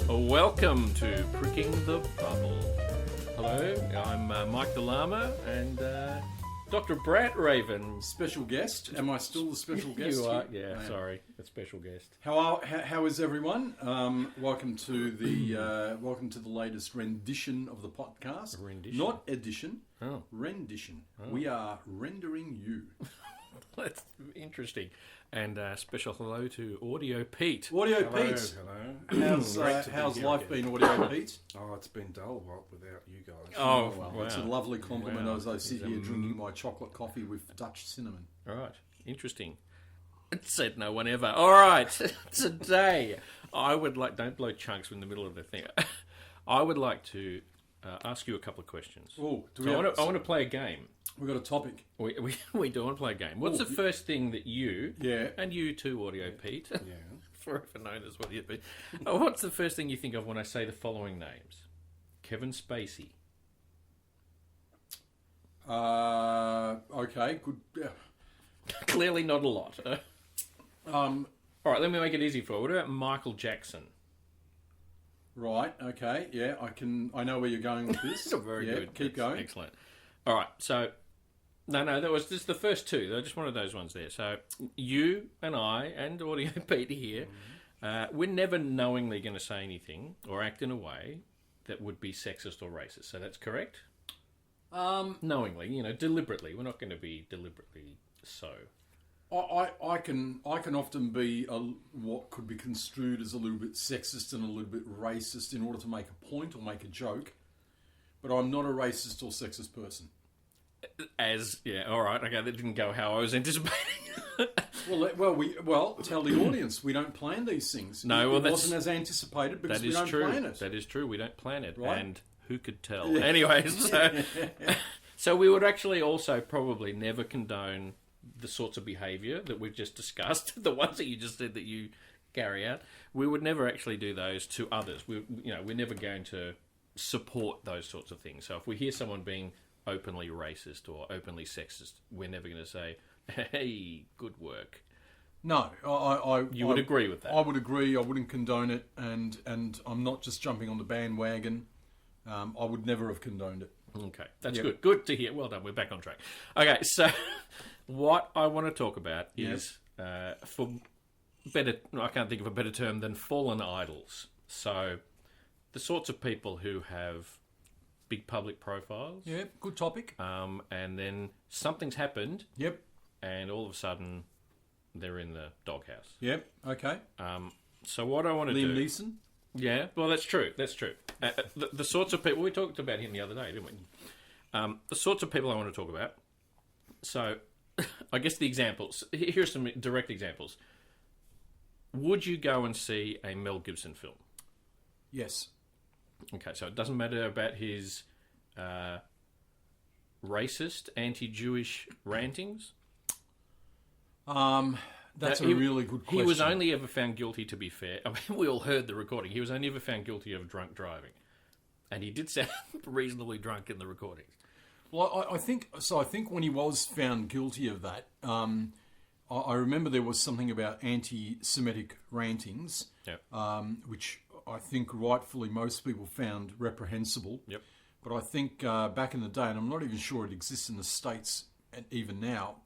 Welcome to Pricking the Bubble. Hello, I'm Mike the Llama and Dr. Brant Raven. Special guest. Am I still the special guest? You are, yeah, sorry, a special guest. How is everyone? Welcome to the latest rendition of the podcast. Rendition? Not edition. Oh. Rendition. Oh. We are rendering you. That's interesting. And special hello to Audio Pete. Audio Hello, Pete. hello. How's life been, Audio Pete? Oh, it's been dull without you guys. Oh, well, wow. it's a lovely compliment Wow. as I sit here drinking my chocolate coffee with Dutch cinnamon. All right, interesting. It said no one ever. All right, today I would like, don't blow chunks in the middle of the thing. I would like to ask you a couple of questions. Oh, I want to play a game. We've got a topic. We do want to play a game. What's the first thing that you, and you too, Audio Pete, forever known as Audio Pete, what's the first thing you think of when I say the following names? Kevin Spacey. Okay, good. Yeah. Clearly not a lot. All right, let me make it easy for you. What about Michael Jackson? Right, okay, yeah, I know where you're going with this. Very good. Keep going. Excellent. All right, so... No, that was just the first two. They're just one of those ones there. So you and I and Audio Pete here, we're never knowingly going to say anything or act in a way that would be sexist or racist. So that's correct? Knowingly, deliberately. We're not going to be deliberately so. I can often be what could be construed as a little bit sexist and a little bit racist in order to make a point or make a joke, but I'm not a racist or sexist person. All right, okay, that didn't go how I was anticipating. Well, tell the audience we don't plan these things. No, it wasn't as anticipated because we don't plan it. That is true. We don't plan it, right? And who could tell? Yeah. Anyways, so we would actually also probably never condone the sorts of behaviour that we've just discussed, the ones that you just said that you carry out. We would never actually do those to others. We're never going to support those sorts of things. So if we hear someone being openly racist or openly sexist, we're never going to say, hey, good work. No, You would agree with that? I would agree. I wouldn't condone it, and I'm not just jumping on the bandwagon. I would never have condoned it. Okay, that's good. Good to hear. Well done. We're back on track. Okay, so what I want to talk about is, for better, I can't think of a better term than fallen idols. So the sorts of people who have big public profiles. Yeah, good topic. And then something's happened. Yep. And all of a sudden, they're in the doghouse. Yep. Okay. So what I want to do... Liam Neeson? Yeah, well, that's true. That's true. The sorts of people... We talked about him the other day, didn't we? The sorts of people I want to talk about. So, I guess the examples... Here's some direct examples. Would you go and see a Mel Gibson film? Yes. Okay, so it doesn't matter about his racist, anti-Jewish rantings? That's a really good question. He was only ever found guilty, to be fair. I mean, we all heard the recording. He was only ever found guilty of drunk driving. And he did sound reasonably drunk in the recordings. Well, I think when he was found guilty of that, I remember there was something about anti-Semitic rantings, which I think rightfully most people found reprehensible. Yep. But I think back in the day, and I'm not even sure it exists in the States even now,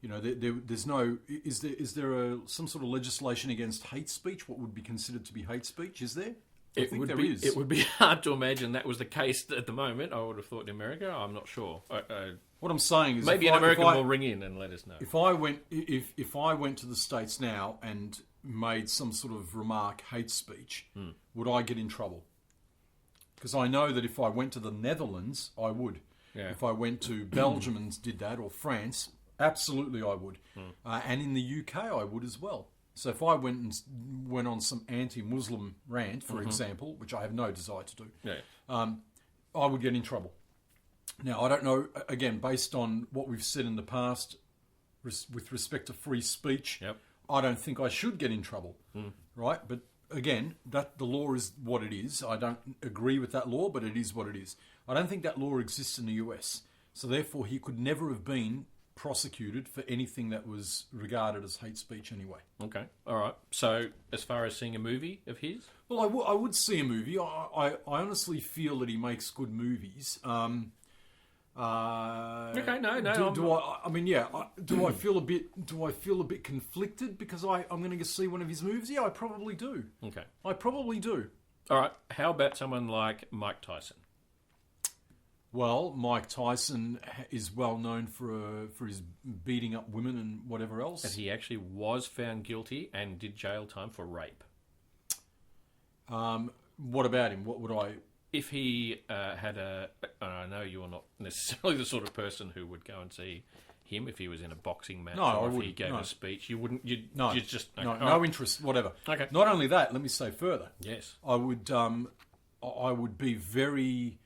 there's no... Is there some sort of legislation against hate speech? What would be considered to be hate speech? Is there? It would be hard to imagine that was the case at the moment. I would have thought in America. I'm not sure. What I'm saying is, maybe an American will ring in and let us know. If I went to the States now and made some sort of remark hate speech, would I get in trouble? Because I know that if I went to the Netherlands, I would. Yeah. If I went to Belgium and did that, or France, absolutely I would. And in the UK, I would as well. So if I went on some anti-Muslim rant, for example, which I have no desire to do, I would get in trouble. Now, I don't know, again, based on what we've said in the past, with respect to free speech, Yep. I don't think I should get in trouble, right? But again, that the law is what it is. I don't agree with that law, but it is what it is. I don't think that law exists in the US, so therefore he could never have been prosecuted for anything that was regarded as hate speech anyway. Okay, all right. So, as far as seeing a movie of his, Well, I would see a movie. I honestly feel that he makes good movies. Okay, no. Do I feel a bit conflicted because I'm going to see one of his movies? Yeah, I probably do. Okay, I probably do. all right. How about someone like Mike Tyson? Well, Mike Tyson is well known for his beating up women and whatever else. And he actually was found guilty and did jail time for rape. What about him? What would I? If he had I know you're not necessarily the sort of person who would go and see him if he was in a boxing match, No, I or if he wouldn't, gave no. a speech. You wouldn't. No, You'd just no oh, interest. Whatever. Okay. Not only that, let me say further. Yes. I would be very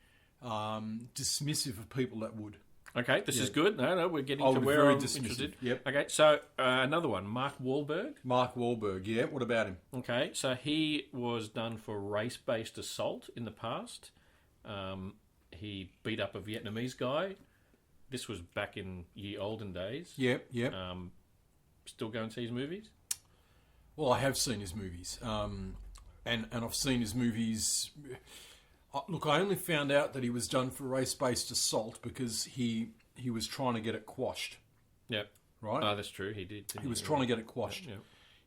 dismissive of people that would. Okay, this is good. No, we're getting I to would be where very I'm dismissive. interested. Yep. Okay, so another one, Mark Wahlberg. Mark Wahlberg, yeah. What about him? Okay, so he was done for race-based assault in the past. He beat up a Vietnamese guy. This was back in ye olden days. Yep. Still go and see his movies? Well, I have seen his movies, and I've seen his movies. Look, I only found out that he was done for race-based assault because he was trying to get it quashed. Yep. Right? Oh, that's true. He did. He was trying to get it quashed. Yep.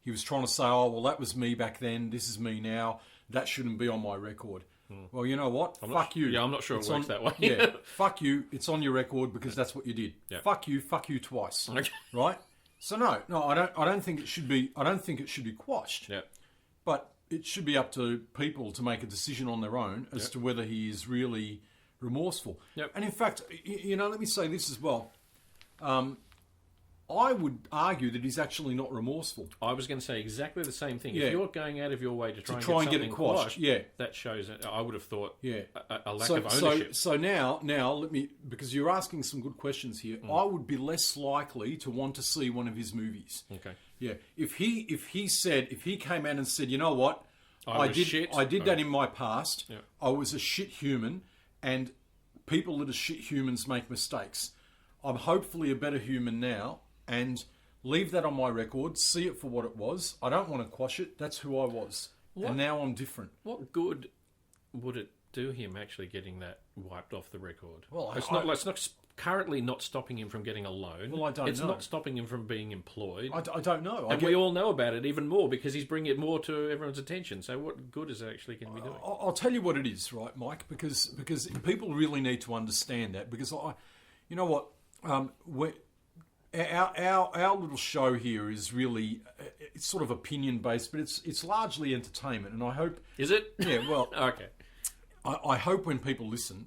He was trying to say, oh, well, that was me back then. This is me now. That shouldn't be on my record. Well, you know what? Fuck you. Yeah, I'm not sure it works that way. Yeah, fuck you. It's on your record because that's what you did. Yeah. Fuck you twice. Okay. Right? So no, I don't think it should be. I don't think it should be quashed. Yeah. But it should be up to people to make a decision on their own as to whether he is really remorseful. Yep. And in fact, let me say this as well. I would argue that he's actually not remorseful. I was going to say exactly the same thing. Yeah. If you're going out of your way to try, and get it quashed, yeah, that shows. I would have thought, yeah, a lack of ownership. So now let me, because you're asking some good questions here. I would be less likely to want to see one of his movies. Okay. Yeah, if he came out and said, you know what, I did that in my past. Yeah. I was a shit human, and people that are shit humans make mistakes. I'm hopefully a better human now, and leave that on my record. See it for what it was. I don't want to quash it. That's who I was, and now I'm different. What good would it do him actually getting that wiped off the record? Well, it's not currently not stopping him from getting a loan. Well, I don't It's know. not stopping him from being employed. I don't know. And we all know about it even more because he's bringing it more to everyone's attention. So what good is it actually going to be doing? I'll tell you what it is, right, Mike? Because people really need to understand that. Because you know what, our little show here is really it's sort of opinion based, but it's largely entertainment. And I hope Is it? Yeah. Well, Okay. I hope when people listen,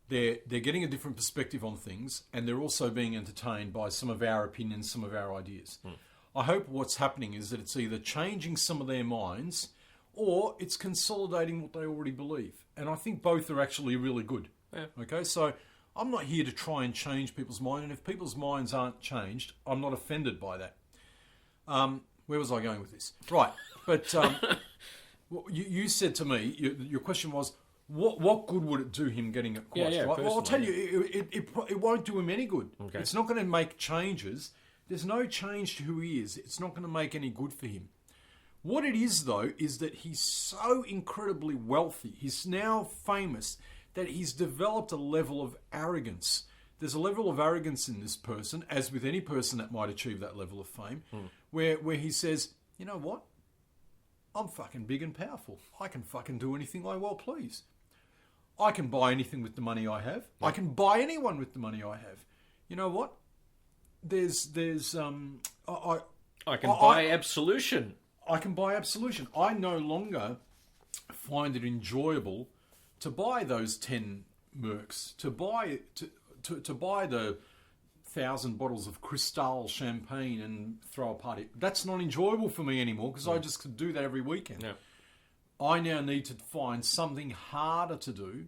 they're getting a different perspective on things, and they're also being entertained by some of our opinions, some of our ideas. I hope what's happening is that it's either changing some of their minds, or it's consolidating what they already believe. And I think both are actually really good. Yeah. Okay, so I'm not here to try and change people's mind, and if people's minds aren't changed, I'm not offended by that. Where was I going with this? Right, but you said to me, your question was, what good would it do him getting it quashed? Yeah, right? Well, I'll tell personally, you, it won't do him any good. Okay. It's not going to make changes. There's no change to who he is. It's not going to make any good for him. What it is, though, is that he's so incredibly wealthy. He's now famous that he's developed a level of arrogance. There's a level of arrogance in this person, as with any person that might achieve that level of fame, where he says, you know what? I'm fucking big and powerful. I can fucking do anything I well please. I can buy anything with the money I have. I can buy anyone with the money I have. You know what? I can buy absolution. I can buy absolution. I no longer find it enjoyable to buy those 10 Mercs, to buy the 1,000 bottles of Cristal champagne and throw a party. That's not enjoyable for me anymore because I just could do that every weekend. Yeah. I now need to find something harder to do,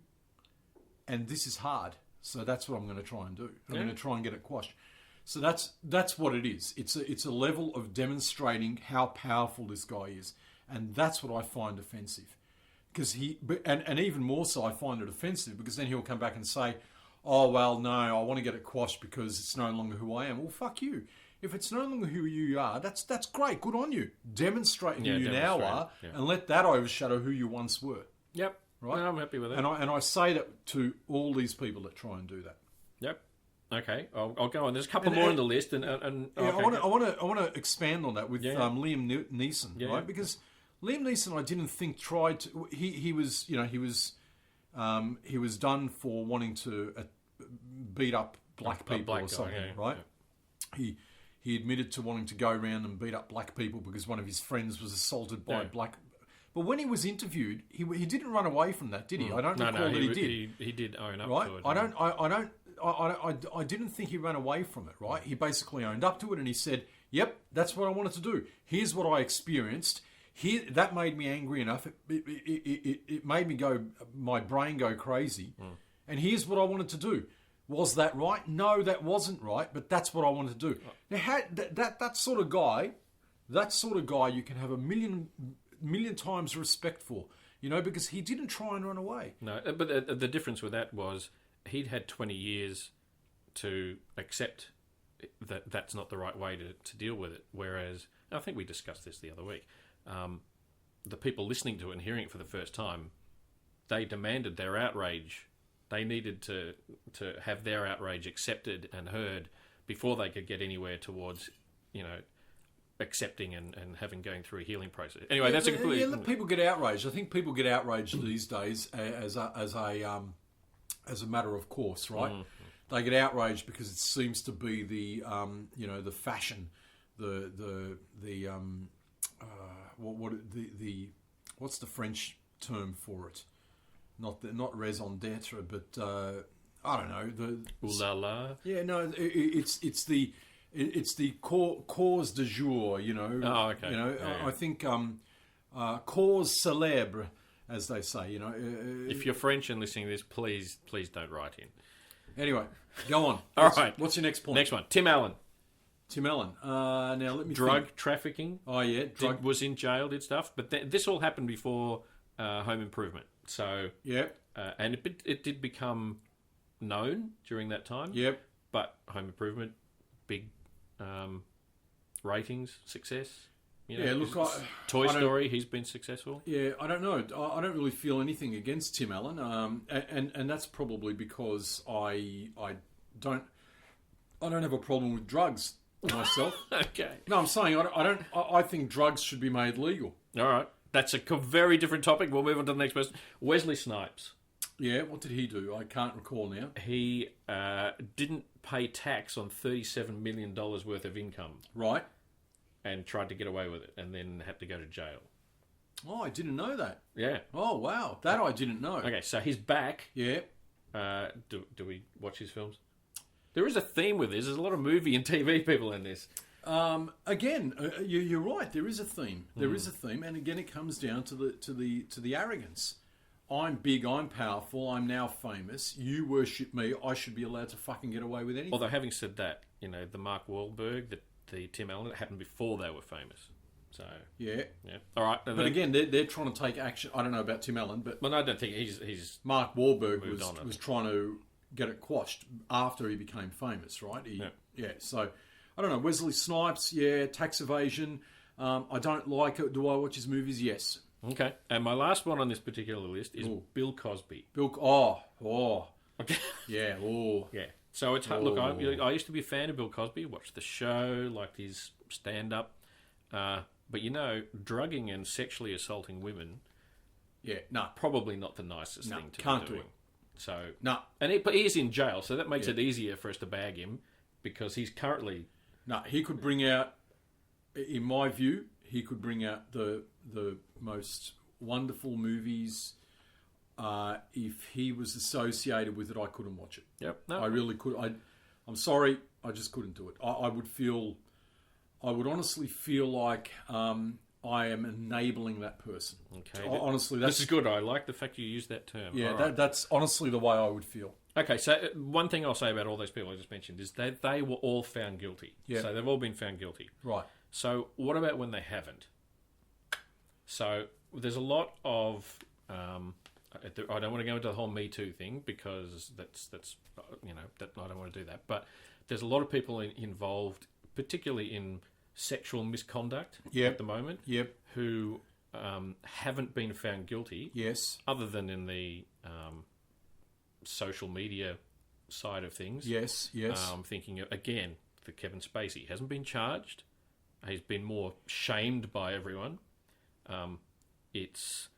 and this is hard. So that's what I'm going to try and do. I'm going to try and get it quashed. So that's what it is. It's a level of demonstrating how powerful this guy is, and that's what I find offensive. Because and even more so, I find it offensive because then he'll come back and say, "Oh well, no, I want to get it quashed because it's no longer who I am." Well, fuck you. If it's no longer who you are, that's great. Good on you. Demonstrate who you now are, and let that overshadow who you once were. Yep. Right. No, I'm happy with that. And I say that to all these people that try and do that. Yep. Okay, I'll go on. There's a couple more on the list, and okay. I want to expand on that with Liam Neeson, right? Because Liam Neeson, I didn't think tried to. He was done for wanting to beat up black people or something, right? Yeah. He admitted to wanting to go around and beat up black people because one of his friends was assaulted by black. But when he was interviewed, he didn't run away from that, did he? I don't recall that he did. He did own up right? to it. I didn't think he ran away from it, right? He basically owned up to it and he said, "Yep, that's what I wanted to do. Here's what I experienced. That made me angry enough. It made me my brain go crazy. And here's what I wanted to do. Was that right? No, that wasn't right, but that's what I wanted to do." Now, that sort of guy, you can have a million times respect for, because he didn't try and run away. No, but the difference with that was he'd had 20 years to accept that that's not the right way to deal with it. Whereas, I think we discussed this the other week, the people listening to it and hearing it for the first time, they demanded their outrage. They needed to have their outrage accepted and heard before they could get anywhere towards, accepting and going through a healing process. Anyway, that's a completely... Yeah, people get outraged. I think people get outraged these days as a matter of course, right? They get outraged because it seems to be the the fashion, what's the French term for it? Not raison d'être, but I don't know. Ooh la la. Yeah, no, it's the cause du jour. Oh, okay. I think cause célèbre, as they say. If you're French and listening to this, please don't write in. Anyway, go on. All right. What's your next point? Next one. Tim Allen. Now let me Drug trafficking. Oh yeah, was in jail, did stuff, but this all happened before Home Improvement. So and it did become known during that time. Yep. But Home Improvement, big ratings, success. Toy Story, he's been successful. Yeah, I don't know. I don't really feel anything against Tim Allen, and that's probably because I don't have a problem with drugs myself. Okay. No, I'm saying I think drugs should be made legal. All right. That's a very different topic. We'll move on to the next person. Wesley Snipes. Yeah, what did he do? I can't recall now. He didn't pay tax on $37 million worth of income. Right. And tried to get away with it, and then had to go to jail. Oh, I didn't know that. Yeah. Oh, wow. That I didn't know. Okay, so he's back. Yeah. Do we watch his films? There is a theme with this. There's a lot of movie and TV people in this. Again, you're right. There is a theme. There is a theme, and again, it comes down to the arrogance. I'm big. I'm powerful. I'm now famous. You worship me. I should be allowed to fucking get away with anything. Although, having said that, the Mark Wahlberg, the Tim Allen, it happened before they were famous. So yeah. All right. But again, they're trying to take action. I don't know about Tim Allen, but I don't think he's Mark Wahlberg was trying to get it quashed after he became famous, right? So I don't know. Wesley Snipes, tax evasion. I don't like it. Do I watch his movies? Yes. Okay. And my last one on this particular list is Bill Cosby. Okay. Yeah. Oh. Yeah. So it's hard. Look, I used to be a fan of Bill Cosby. Watched the show, liked his stand-up. But drugging and sexually assaulting women, probably not the nicest thing to be doing. So no, and he is in jail, so that makes it easier for us to bag him because he's currently. No, he could bring out, in my view, the most wonderful movies. If he was associated with it, I couldn't watch it. Yep, no. I really could. I'm sorry, I just couldn't do it. I would honestly feel like I am enabling that person. Okay. Honestly, this is good. I like the fact you use that term. Yeah, Right. that's honestly the way I would feel. Okay, so one thing I'll say about all those people I just mentioned is that they were all found guilty. Yeah. So they've all been found guilty. Right. So what about when they haven't? So there's a lot of... I don't want to go into the whole Me Too thing because that's I don't want to do that. But there's a lot of people involved, particularly in sexual misconduct at the moment, who haven't been found guilty. Yes. Other than in the social media side of things. Yes. Yes. Thinking again that Kevin Spacey hasn't been charged. He's been more shamed by everyone. It's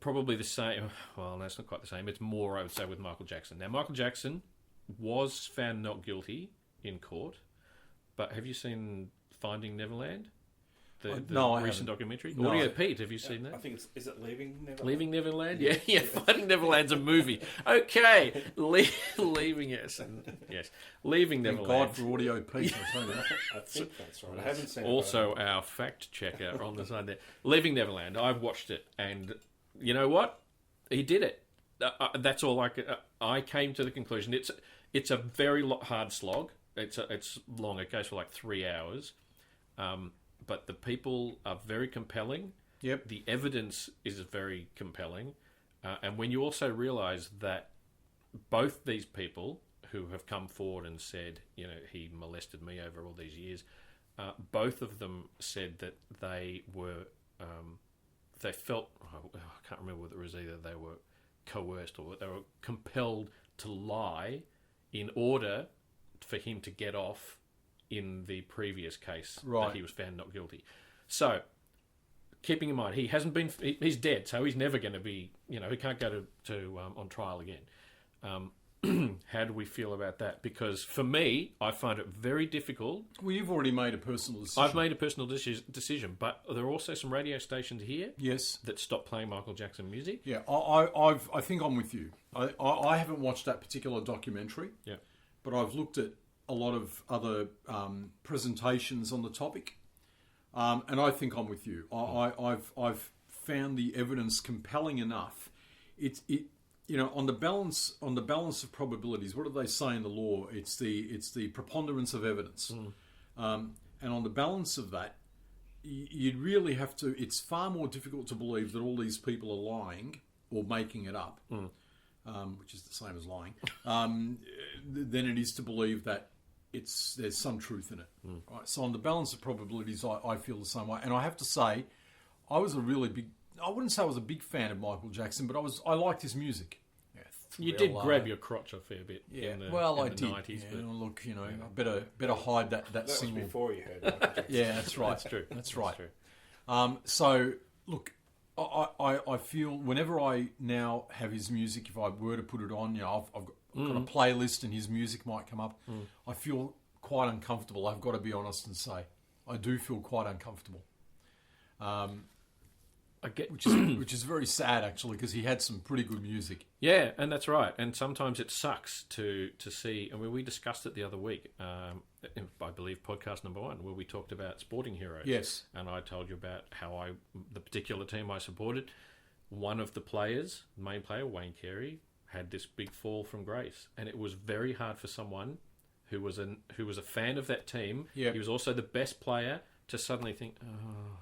probably the same. Well, no, it's not quite the same. It's more, I would say, with Michael Jackson. Now, Michael Jackson was found not guilty in court, but have you seen Finding Neverland? The no, I recent haven't. documentary? No. Audio Pete, have you seen that? I think is it Leaving Neverland? Leaving Neverland? Yeah. Finding Neverland's a movie. Okay. Leaving, yes. Leaving Thank Neverland. God for Audio Pete, I tell you. I think that's right. I haven't seen Also, our fact checker on the side there. Leaving Neverland. I've watched it, and you know what? He did it. That's all I came to the conclusion. It's a very hard slog. It's long. It goes for like 3 hours. But the people are very compelling. Yep. The evidence is very compelling. And when you also realise that both these people who have come forward and said, he molested me over all these years, both of them said that they were, they felt, I can't remember whether it was either they were coerced or they were compelled to lie in order for him to get off in the previous case that he was found not guilty. So, keeping in mind, he's dead, so he's never going to be, he can't go to on trial again. How do we feel about that? Because for me, I find it very difficult. Well, you've already made a personal decision. I've made a personal decision, but there are also some radio stations here that stop playing Michael Jackson music. Yeah, I think I'm with you. I haven't watched that particular documentary. Yeah. But I've looked at a lot of other presentations on the topic, and I think I'm with you. I've found the evidence compelling enough. On the balance of probabilities. What do they say in the law? It's the preponderance of evidence, and on the balance of that, you'd really have to. It's far more difficult to believe that all these people are lying or making it up. Which is the same as lying, than it is to believe that there's some truth in it. Right? So on the balance of probabilities, I feel the same way. And I have to say, I wouldn't say I was a big fan of Michael Jackson, but I liked his music. Yeah, you did grab your crotch a fair bit in the 90s. Yeah, look, I better hide that single. Was before you heard Michael Jackson. Yeah, that's right. That's true. That's right. That's true. So, look, I feel whenever I now have his music, if I were to put it on, I've got a playlist and his music might come up. I feel quite uncomfortable. I've got to be honest and say, I do feel quite uncomfortable. Which is very sad actually, because he had some pretty good music. Yeah, and that's right. And sometimes it sucks to see. I mean, we discussed it the other week. I believe podcast number 1, where we talked about sporting heroes. Yes. And I told you about how the particular team I supported, one of the players, main player, Wayne Carey, had this big fall from grace. And it was very hard for someone who was a fan of that team. Yep. He was also the best player to suddenly think, oh,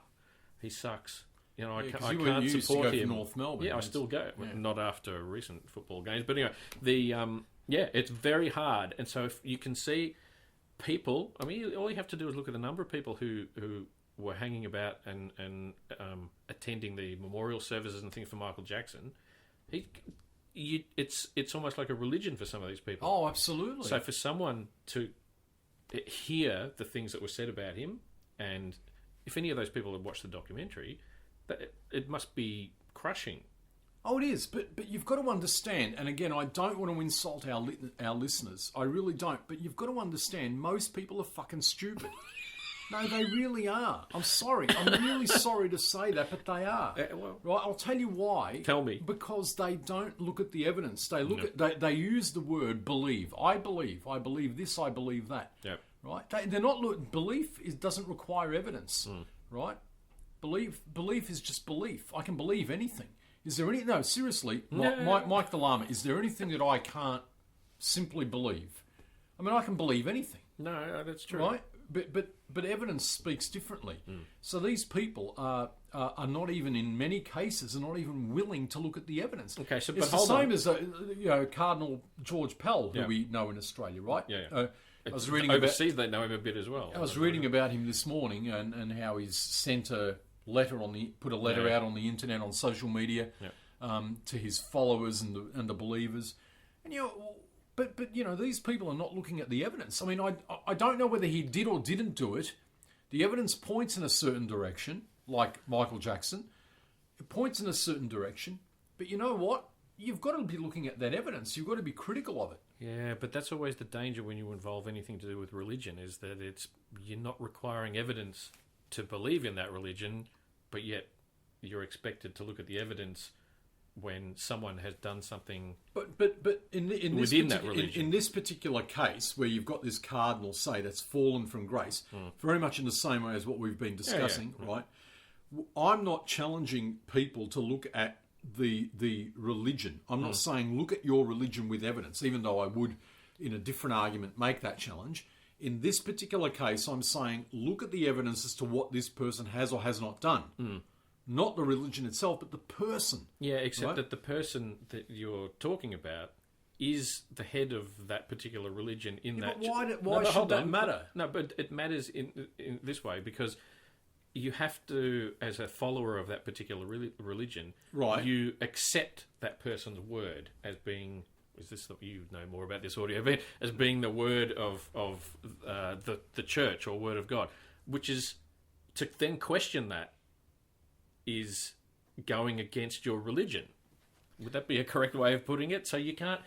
he sucks. I can't support him. North Melbourne. Yeah, I still go. Yeah. Not after recent football games. But anyway, it's very hard. And so if you can see people, I mean, all you have to do is look at the number of people who were hanging about and attending the memorial services and things for Michael Jackson. It's almost like a religion for some of these people. Oh, absolutely. So for someone to hear the things that were said about him, and if any of those people had watched the documentary, it must be crushing. Oh, it is, but you've got to understand, and again, I don't want to insult our listeners, I really don't, but you've got to understand, most people are fucking stupid. No, they really are. I'm sorry. I'm really sorry to say that, but they are. Right? I'll tell you why. Tell me. Because they don't look at the evidence. They they use the word believe. I believe this, I believe that. Yep. Right? They're not belief doesn't require evidence. right? Belief is just belief. I can believe anything. Is there any... No, seriously, Mike the Llama, is there anything that I can't simply believe? I mean, I can believe anything. No, that's true. Right? But evidence speaks differently. So these people are not even, in many cases, are not even willing to look at the evidence. Okay, so it's but the same as Cardinal George Pell, who we know in Australia, right? Yeah. I was reading overseas. They know him a bit as well. I was reading about him this morning and how he's sent a letter put a letter out on the internet, on social media, to his followers and the believers, and But these people are not looking at the evidence. I mean, I don't know whether he did or didn't do it. The evidence points in a certain direction, like Michael Jackson. It points in a certain direction. But you know what? You've got to be looking at that evidence. You've got to be critical of it. Yeah, but that's always the danger when you involve anything to do with religion, is that you're not requiring evidence to believe in that religion, but yet you're expected to look at the evidence when someone has done something but in this particular case, where you've got this cardinal say that's fallen from grace, very much in the same way as what we've been discussing, right? I'm not challenging people to look at the religion. I'm not saying look at your religion with evidence, even though I would, in a different argument, make that challenge. In this particular case, I'm saying look at the evidence as to what this person has or has not done. Not the religion itself, but the person. Yeah, except that the person that you're talking about is the head of that particular religion in that... But why should that matter? No, but it matters in this way, because you have to, as a follower of that particular religion, right, you accept that person's word as being... Is this you know more about this audio? But as being the word of the church or word of God, which is to then question that is going against your religion. Would that be a correct way of putting it? So you can't.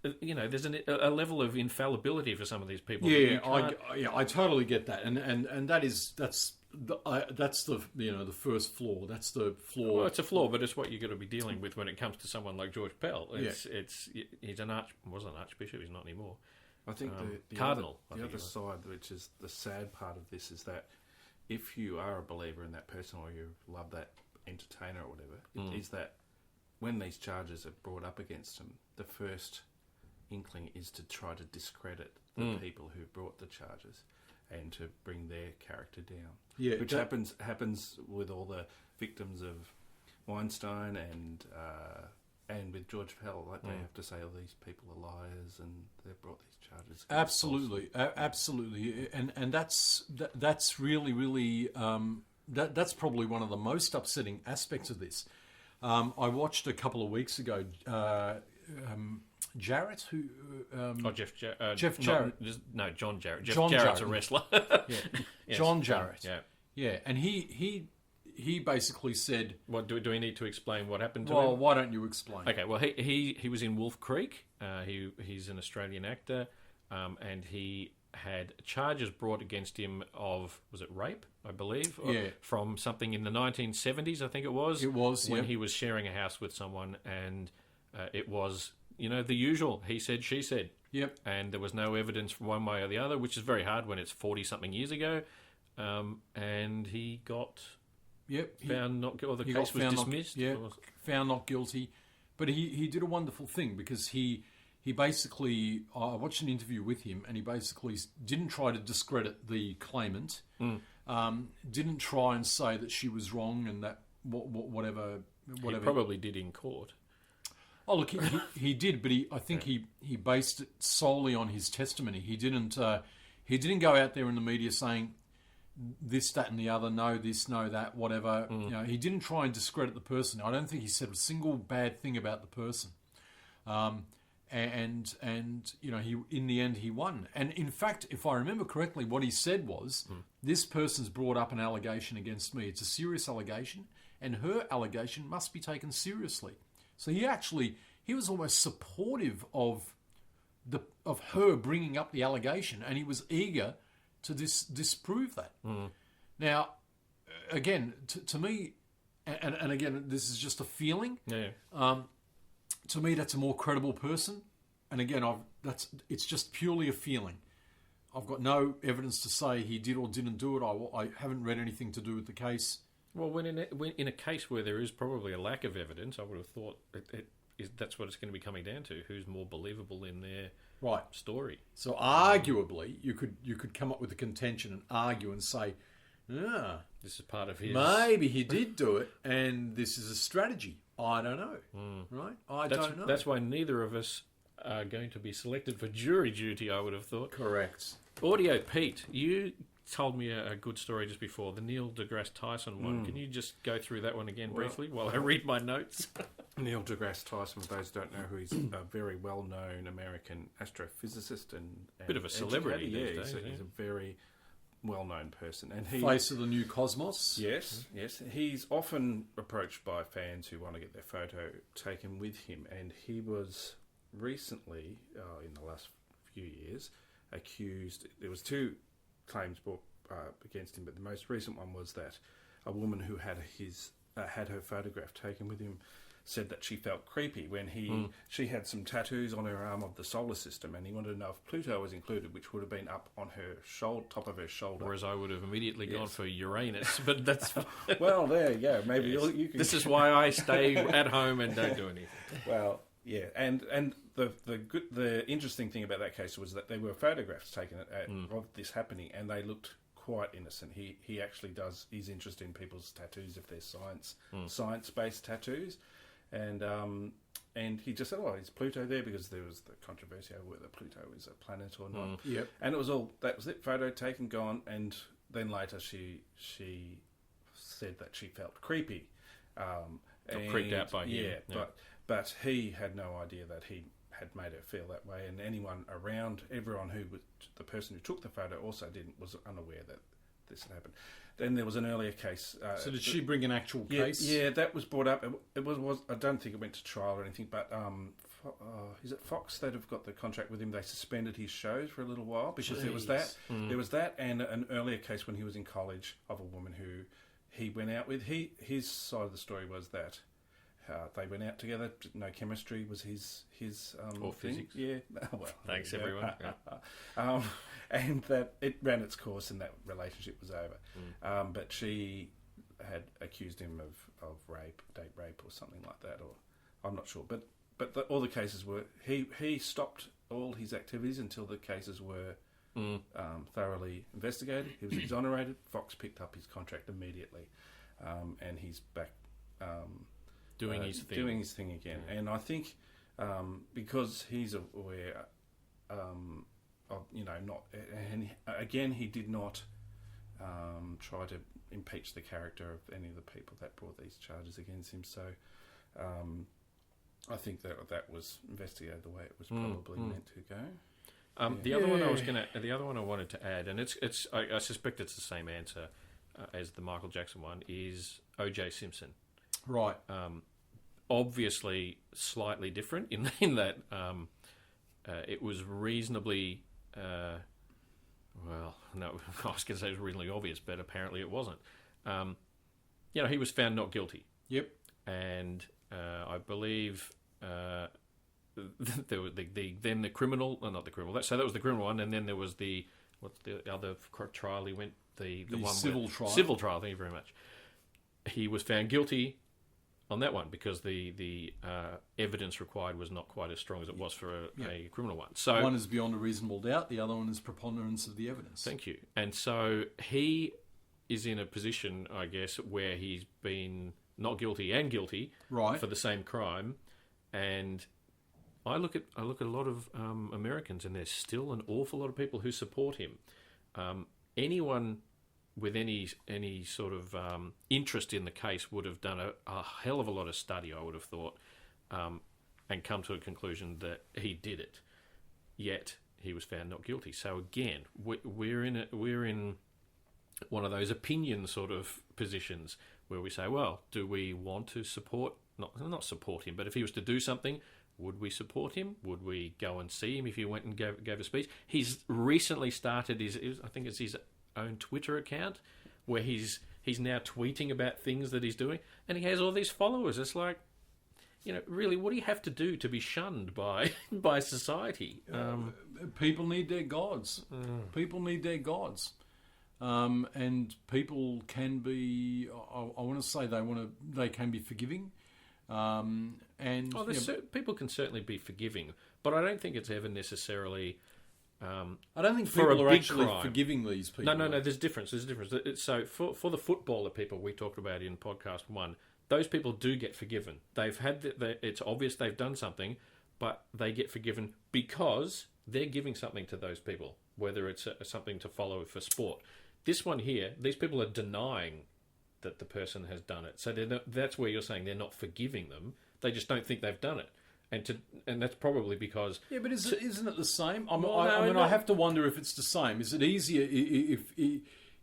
There's a level of infallibility for some of these people. I totally get that, and that's the first flaw. That's the flaw. Well, it's a flaw, but it's what you've got to be dealing with when it comes to someone like George Pell. He's an wasn't an archbishop. He's not anymore. I think the cardinal. The other side, which is the sad part of this, is that if you are a believer in that person or you love that entertainer or whatever, is that when these charges are brought up against them, the first inkling is to try to discredit the people who brought the charges and to bring their character down. Yeah, which happens with all the victims of Weinstein and with George Pell. Like they have to say, "Oh, these people are liars," and they've brought these charges. Absolutely, and that's really that's probably one of the most upsetting aspects of this. I watched a couple of weeks ago. Jarrett, who... Jeff Jarrett. No, John Jarrett. John Jarrett's Jarrett. A wrestler. Yes. John Jarrett. Yeah. And he basically said... What do we need to explain what happened to him? Well, why don't you explain? Okay, well, he was in Wolf Creek. He's an Australian actor, and he had charges brought against him of, was it rape, I believe? From something in the 1970s, I think it was. It was, when he was sharing a house with someone, and it was... the usual, he said, she said. Yep. And there was no evidence from one way or the other, which is very hard when it's 40-something years ago. And he got found not guilty, or the case was dismissed. Found not guilty. But he did a wonderful thing, because he basically, I watched an interview with him, and he basically didn't try to discredit the claimant, didn't try and say that she was wrong and that whatever. He probably did in court. Oh, look, he did, but I think he based it solely on his testimony. He didn't go out there in the media saying this, that, and the other, no this, no that, whatever. He didn't try and discredit the person. I don't think he said a single bad thing about the person. And he, in the end, he won. And in fact, if I remember correctly, what he said was, this person's brought up an allegation against me. It's a serious allegation, and her allegation must be taken seriously. So he was almost supportive of her bringing up the allegation, and he was eager to disprove that. Now, again, to me, and again, this is just a feeling. To me, that's a more credible person. And again, it's just purely a feeling. I've got no evidence to say he did or didn't do it. I haven't read anything to do with the case. Well, when in a case where there is probably a lack of evidence, I would have thought that's what it's going to be coming down to: who's more believable in their story. So arguably, you could come up with a contention and argue and say, this is part of his. Maybe he did do it, and this is a strategy. I don't know. Right? I don't know. That's why neither of us are going to be selected for jury duty, I would have thought. Correct. Audio Pete, you told me a good story just before, the Neil deGrasse Tyson one. Can you just go through that one again briefly while I read my notes? Neil deGrasse Tyson, for those who don't know who he's a very well-known American astrophysicist and bit of a celebrity these days. He's a very well-known person. And he, face of the new cosmos. Yes. He's often approached by fans who want to get their photo taken with him, and he was recently, in the last few years, accused. There was 2 claims brought against him, but the most recent one was that a woman who had her photograph taken with him said that she felt creepy when she had some tattoos on her arm of the solar system, and he wanted to know if Pluto was included, which would have been up on her top of her shoulder. Whereas I would have immediately gone for Uranus, but that's well, there you go. Maybe you can. This is why I stay at home and don't do anything. Well, yeah, and the interesting thing about that case was that there were photographs taken of this happening, and they looked quite innocent. He actually he's interested in people's tattoos if they're science-based tattoos, and he just said, is Pluto there? Because there was the controversy over whether Pluto is a planet or not. Yep. And that was it, photo taken, gone, and then later she said that she felt creepy. Creeped out by him. Yeah, but he had no idea that he had made her feel that way, and everyone the person who took the photo also was unaware that this had happened. Then there was an earlier case. So did she bring an actual case? Yeah, that was brought up. It was. I don't think it went to trial or anything, but is it Fox that have got the contract with him? They suspended his shows for a little while because there was that. There was that, and an earlier case when he was in college of a woman who he went out with. His side of the story was that they went out together. No chemistry was his or thing. physics. Yeah. Well, thanks everyone. And that it ran its course and that relationship was over. But she had accused him of rape, date rape, or something like that. Or I'm not sure. But all the cases were he stopped all his activities until the cases were thoroughly investigated. He was exonerated. Fox picked up his contract immediately, and he's back. Doing his thing again. And I think because he's aware of, not... And again, he did not try to impeach the character of any of the people that brought these charges against him. So I think that was investigated the way it was probably meant to go. The other one I wanted to add, and I suspect it's the same answer as the Michael Jackson one, is O.J. Simpson. Right. Obviously, slightly different in that it was reasonably. Well, no, I was going to say it was reasonably obvious, but apparently it wasn't. He was found not guilty. Yep. And I believe there was then the criminal, not the criminal. So that was the criminal one, and then there was what's the other trial he went the one civil trial. Civil trial. Thank you very much. He was found guilty on that one because the evidence required was not quite as strong as it was for a criminal one. So one is beyond a reasonable doubt, the other one is preponderance of the evidence. Thank you. And so he is in a position, I guess, where he's been not guilty and guilty for the same crime. And I look at a lot of Americans, and there's still an awful lot of people who support him. Anyone with any sort of interest in the case would have done a hell of a lot of study, I would have thought, and come to a conclusion that he did it. Yet he was found not guilty. So again, we're in one of those opinion sort of positions where we say, well, do we want to support, not support him, but if he was to do something, would we support him? Would we go and see him if he went and gave a speech? He's recently started I think it's his own Twitter account where he's now tweeting about things that he's doing, and he has all these followers. It's like, really, what do you have to do to be shunned by society? people need their gods. People need their gods. And people can be, I want to say they can be forgiving. People can certainly be forgiving, but I don't think it's ever necessarily. I don't think for people a are big actually crime. forgiving these people. No. There's a difference. So for the footballer people we talked about in podcast 1, those people do get forgiven. They've had it's obvious they've done something, but they get forgiven because they're giving something to those people, whether it's something to follow for sport. This one here, these people are denying that the person has done it. So that's where you're saying they're not forgiving them. They just don't think they've done it. And that's probably because... Yeah, but isn't it the same? I have to wonder if it's the same. Is it easier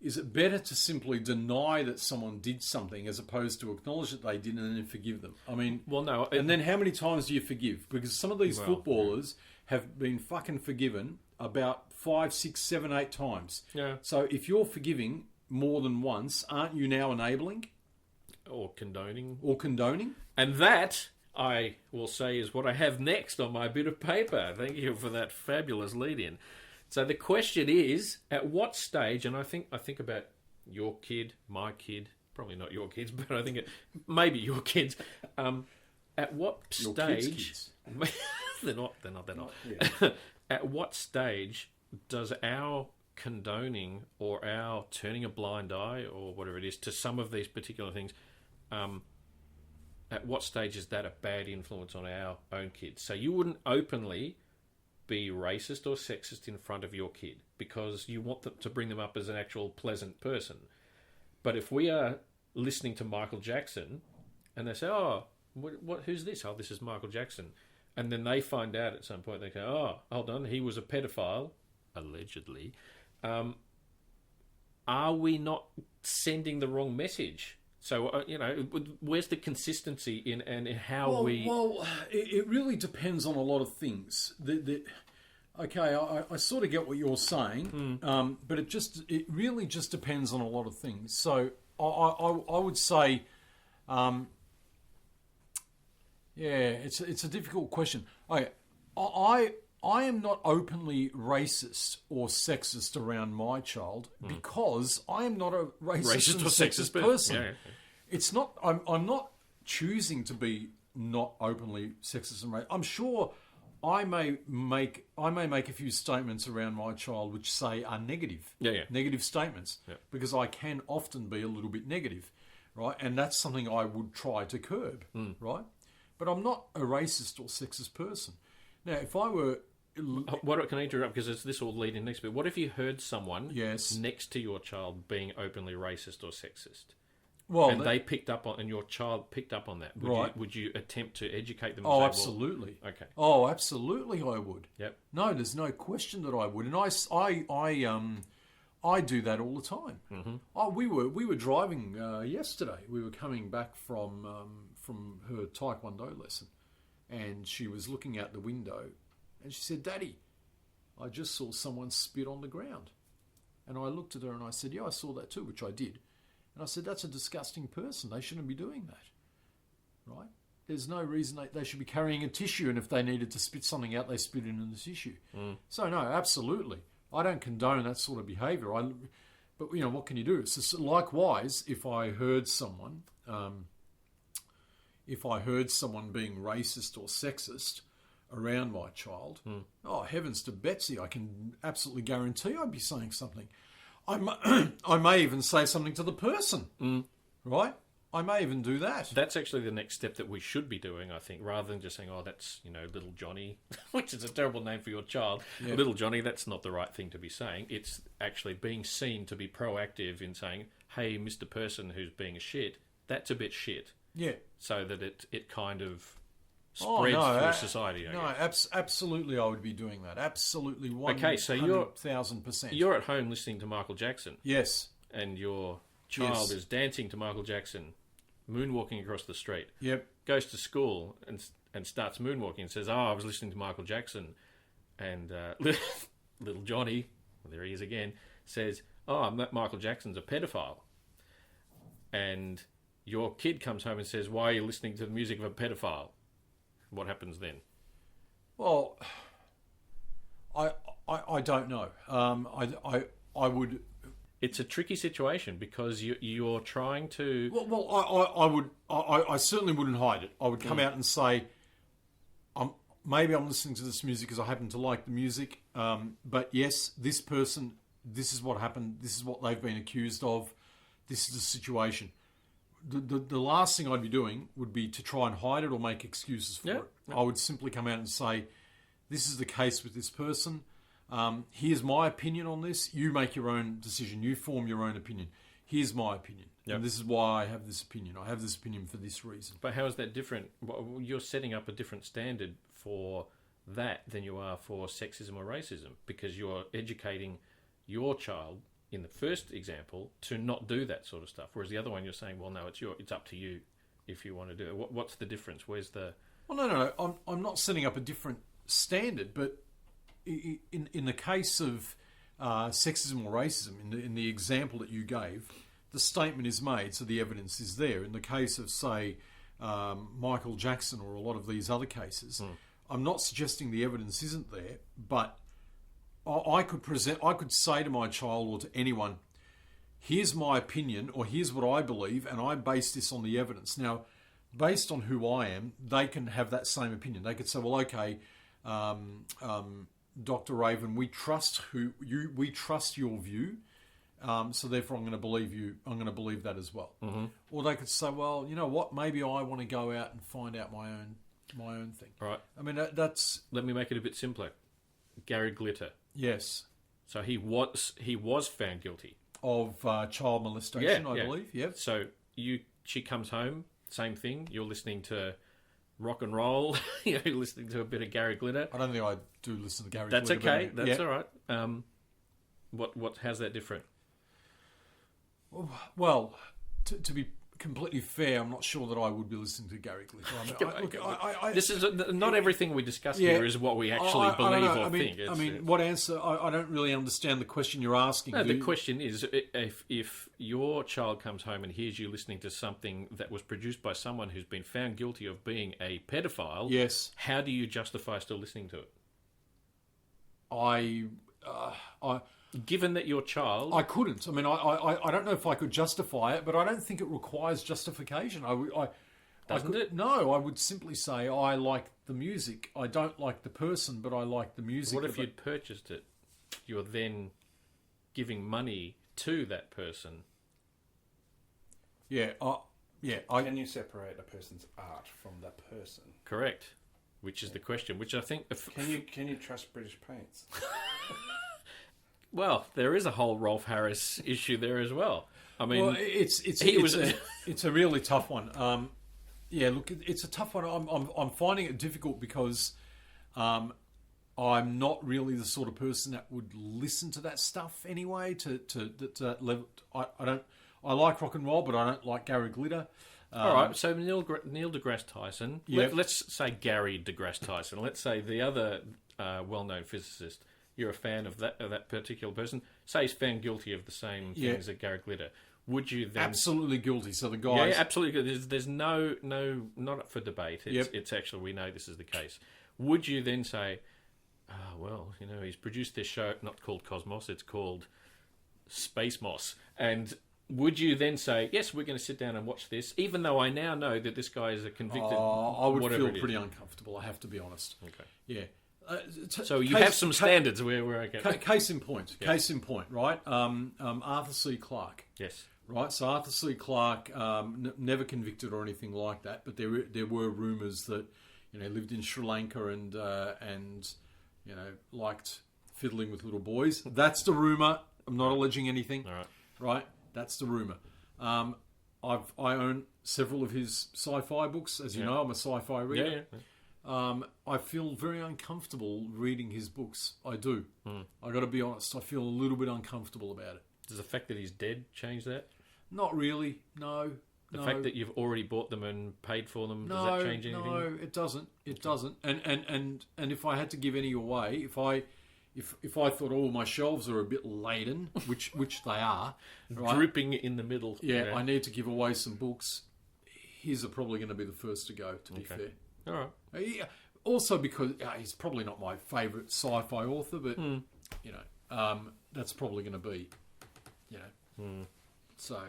is it better to simply deny that someone did something as opposed to acknowledge that they did and then forgive them? I mean... Well, no. And then how many times do you forgive? Because some of these footballers have been fucking forgiven about 5, 6, 7, 8 times. Yeah. So if you're forgiving more than once, aren't you now enabling? Or condoning. And that, I will say, is what I have next on my bit of paper. Thank you for that fabulous lead-in. So the question is, at what stage, and I think about your kid, my kid, probably not your kids, but I think maybe your kids, at what stage... Kids. They're not. Yeah. At what stage does our condoning or our turning a blind eye or whatever it is to some of these particular things, at what stage is that a bad influence on our own kids? So you wouldn't openly be racist or sexist in front of your kid because you want them to bring them up as an actual pleasant person. But if we are listening to Michael Jackson and they say, oh, who's this? Oh, this is Michael Jackson. And then they find out at some point, they go, oh, hold on, he was a pedophile, allegedly. Are we not sending the wrong message? So, where's the consistency in how we... Well, it really depends on a lot of things. Okay, I sort of get what you're saying, but it really just depends on a lot of things. So I would say... it's a difficult question. Okay, I am not openly racist or sexist around my child because I am not a racist or sexist person. Yeah. It's not. I'm not choosing to be not openly sexist and racist. I'm sure I may make a few statements around my child which say are negative. Negative statements because I can often be a little bit negative, right? And that's something I would try to curb, right? But I'm not a racist or sexist person. Now, if I were... Can I interrupt? Because this will lead in next bit. What if you heard someone next to your child being openly racist or sexist? Well, and they picked up on, and your child picked up on that. Would you attempt to educate them? Oh, absolutely. Okay. Oh, absolutely, I would. Yep. No, there's no question that I would, and I do that all the time. Mm-hmm. Oh, we were driving yesterday. We were coming back from her Taekwondo lesson, and she was looking out the window, and she said, "Daddy, I just saw someone spit on the ground." And I looked at her and I said, "Yeah, I saw that too," which I did. And I said, "That's a disgusting person. They shouldn't be doing that, right? There's no reason they should be carrying a tissue, and if they needed to spit something out, they spit it in the tissue." So no, absolutely. I don't condone that sort of behaviour. But what can you do? It's just, likewise, if I heard someone being racist or sexist around my child, oh heavens to Betsy, I can absolutely guarantee I'd be saying something. I may even say something to the person, right? I may even do that. That's actually the next step that we should be doing, I think, rather than just saying, oh, that's, little Johnny, which is a terrible name for your child. Yeah. Little Johnny, that's not the right thing to be saying. It's actually being seen to be proactive in saying, hey, Mr. Person who's being a shit, that's a bit shit. Yeah. So that it kind of spreads through society. Absolutely, I would be doing that. Absolutely, 100,000%. Okay, so you're at home listening to Michael Jackson. Yes. And your child is dancing to Michael Jackson, moonwalking across the street. Yep. Goes to school and starts moonwalking and says, "Oh, I was listening to Michael Jackson," and little Johnny, well, there he is again, says, "Oh, Michael Jackson's a pedophile," and your kid comes home and says, "Why are you listening to the music of a pedophile?" What happens then? Well, I don't know. I would. It's a tricky situation because you're trying to. Well, I certainly wouldn't hide it. I would come out and say, maybe I'm listening to this music because I happen to like the music. But yes, this person, this is what happened. This is what they've been accused of. This is the situation. The last thing I'd be doing would be to try and hide it or make excuses for it. I would simply come out and say, this is the case with this person. Here's my opinion on this. You make your own decision. You form your own opinion. Here's my opinion. And this is why I have this opinion. I have this opinion for this reason. But how is that different? Well, you're setting up a different standard for that than you are for sexism or racism, because you're educating your child in the first example to not do that sort of stuff, whereas the other one you're saying, well, no, it's up to you if you want to do it. What's the difference? Where's the... Well, no. I'm not setting up a different standard, but in the case of sexism or racism, in the example that you gave, the statement is made, so the evidence is there. In the case of, say, Michael Jackson or a lot of these other cases, I'm not suggesting the evidence isn't there, but I could say to my child or to anyone, here's my opinion, or here's what I believe, and I base this on the evidence. Now, based on who I am, they can have that same opinion. They could say, well, okay, Dr. Raven, we trust your view, so therefore I'm going to believe you. I'm going to believe that as well. Mm-hmm. Or they could say, well, you know what? Maybe I want to go out and find out my own thing. Right. I mean, that's. Let me make it a bit simpler. Gary Glitter. Yes. So he was found guilty of child molestation, I believe. Yeah. So she comes home, same thing. You're listening to rock and roll. You're listening to a bit of Gary Glitter. I don't think I do listen to Gary That's Glitter. That's okay. That's all right. How's that different? Well, to be completely fair, I'm not sure that I would be listening to Gary Glitter. This is not everything we discuss here is what we actually believe or think. What answer? I don't really understand the question you're asking. No, the question is, if your child comes home and hears you listening to something that was produced by someone who's been found guilty of being a pedophile, yes, how do you justify still listening to it? Given that your child... I couldn't. I mean, I don't know if I could justify it, but I don't think it requires justification. Doesn't it? No, I would simply say I like the music. I don't like the person, but I like the music. What if you'd purchased it? You're then giving money to that person. Yeah, Can you separate a person's art from the person? Correct. Which is the question, which I think... Can you trust British paints? Well, there is a whole Rolf Harris issue there as well. I mean, it's a really tough one. Look, it's a tough one. I'm finding it difficult because I'm not really the sort of person that would listen to that stuff anyway. To that level, I like rock and roll, but I don't like Gary Glitter. All right, so Neil deGrasse Tyson. Yep. Let's say Gary deGrasse Tyson. Let's say the other well-known physicist. You're a fan of that particular person. Say he's found guilty of the same things that Gary Glitter. Would you then... Absolutely guilty. So the guys... Yeah, absolutely. There's no, not up for debate. It's actually, we know this is the case. Would you then say, he's produced this show, not called Cosmos, it's called Space Moss. And would you then say, yes, we're going to sit down and watch this, even though I now know that this guy is a convicted... I would feel pretty uncomfortable, I have to be honest. Okay. Yeah. So you have some standards where okay. Case in point, right? Arthur C. Clarke. Yes. Right. So Arthur C. Clarke, never convicted or anything like that, but there were rumours that lived in Sri Lanka and liked fiddling with little boys. That's the rumour. I'm not alleging anything. All right. Right. That's the rumour. I own several of his sci-fi books, as you know. I'm a sci-fi reader. Yeah. I feel very uncomfortable reading his books. I do. I got to be honest. I feel a little bit uncomfortable about it. Does the fact that he's dead change that? Not really. No. The fact that you've already bought them and paid for them, does that change anything? No, it doesn't. It doesn't. And if I had to give any away, if I thought my shelves are a bit laden, which they are, right? Drooping in the middle. Yeah, I need to give away some books. His are probably going to be the first to go. To be fair. All right. Also because he's probably not my favourite sci-fi author, but that's probably going to be, So,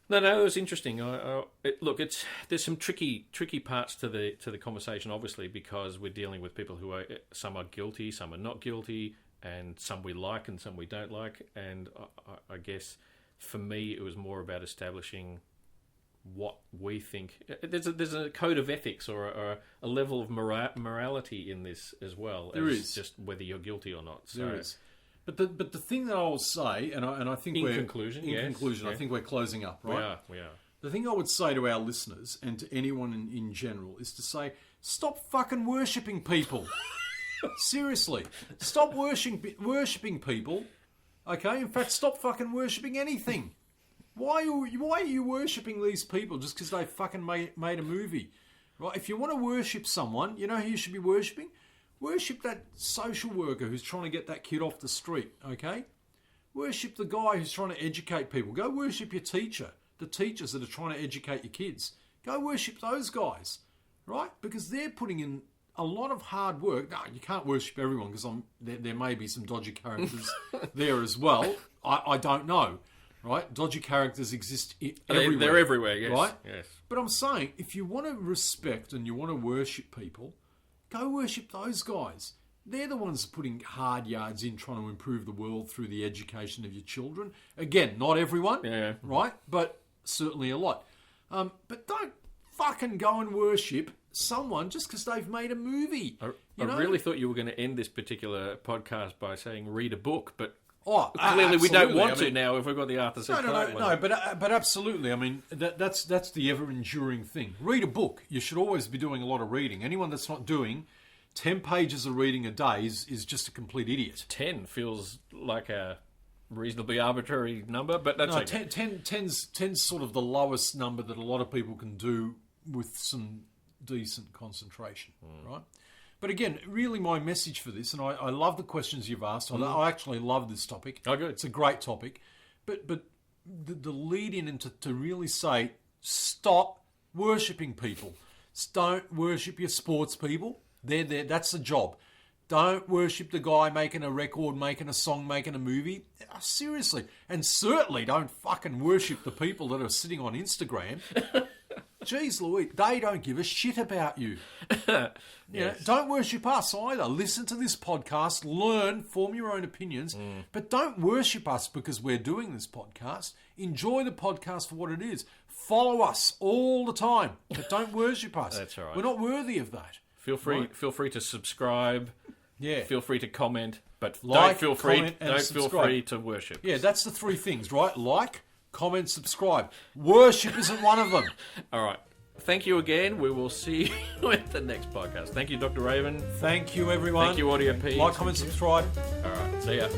No, it was interesting. There's some tricky parts to the conversation, obviously, because we're dealing with people who some are guilty, some are not guilty, and some we like and some we don't like. And I guess for me, it was more about establishing what we think. There's a code of ethics or a level of morality in this as well. There is just whether you're guilty or not. So, there is. But the thing that I will say, and I think in conclusion, I think we're closing up, right? We are. The thing I would say to our listeners and to anyone in general is to say, stop fucking worshipping people. Seriously, stop worshipping people. Okay, in fact, stop fucking worshipping anything. Why are you worshipping these people just because they fucking made a movie? Right? If you want to worship someone, you know who you should be worshipping? Worship that social worker who's trying to get that kid off the street, okay? Worship the guy who's trying to educate people. Go worship your teacher, the teachers that are trying to educate your kids. Go worship those guys, right? Because they're putting in a lot of hard work. No, you can't worship everyone because there may be some dodgy characters there as well. I don't know, right? Dodgy characters exist everywhere. They're everywhere, yes. Right? Yes. But I'm saying, if you want to respect and you want to worship people, go worship those guys. They're the ones putting hard yards in trying to improve the world through the education of your children. Again, not everyone, right? But certainly a lot. But don't fucking go and worship someone just because they've made a movie. I really thought you were going to end this particular podcast by saying read a book, but clearly we don't want to now if we've got the Arthur C. Clarke one. No, but absolutely. I mean, that's the ever-enduring thing. Read a book. You should always be doing a lot of reading. Anyone that's not doing 10 pages of reading a day is just a complete idiot. 10 feels like a reasonably arbitrary number, but that's okay. 10's sort of the lowest number that a lot of people can do with some decent concentration, right? But again, really my message for this, and I love the questions you've asked. I actually love this topic. Oh, good. It's a great topic. But the lead in and to really say, stop worshipping people. Don't worship your sports people. They're there. That's the job. Don't worship the guy making a record, making a song, making a movie. Seriously. And certainly don't fucking worship the people that are sitting on Instagram. Jeez Louise, they don't give a shit about you. Yes. Don't worship us either. Listen to this podcast, learn, form your own opinions, but don't worship us because we're doing this podcast. Enjoy the podcast for what it is. Follow us all the time, but don't worship us. That's all right. We're not worthy of that. Feel free to subscribe. Yeah. Feel free to comment, but Like, don't feel free to worship. Yeah, that's the three things, right? Like, comment, subscribe. Worship isn't one of them. All right. Thank you again. We will see you at the next podcast. Thank you, Dr. Raven. Thank you, everyone. Thank you, Audio P. Like, comment, subscribe. All right. See ya.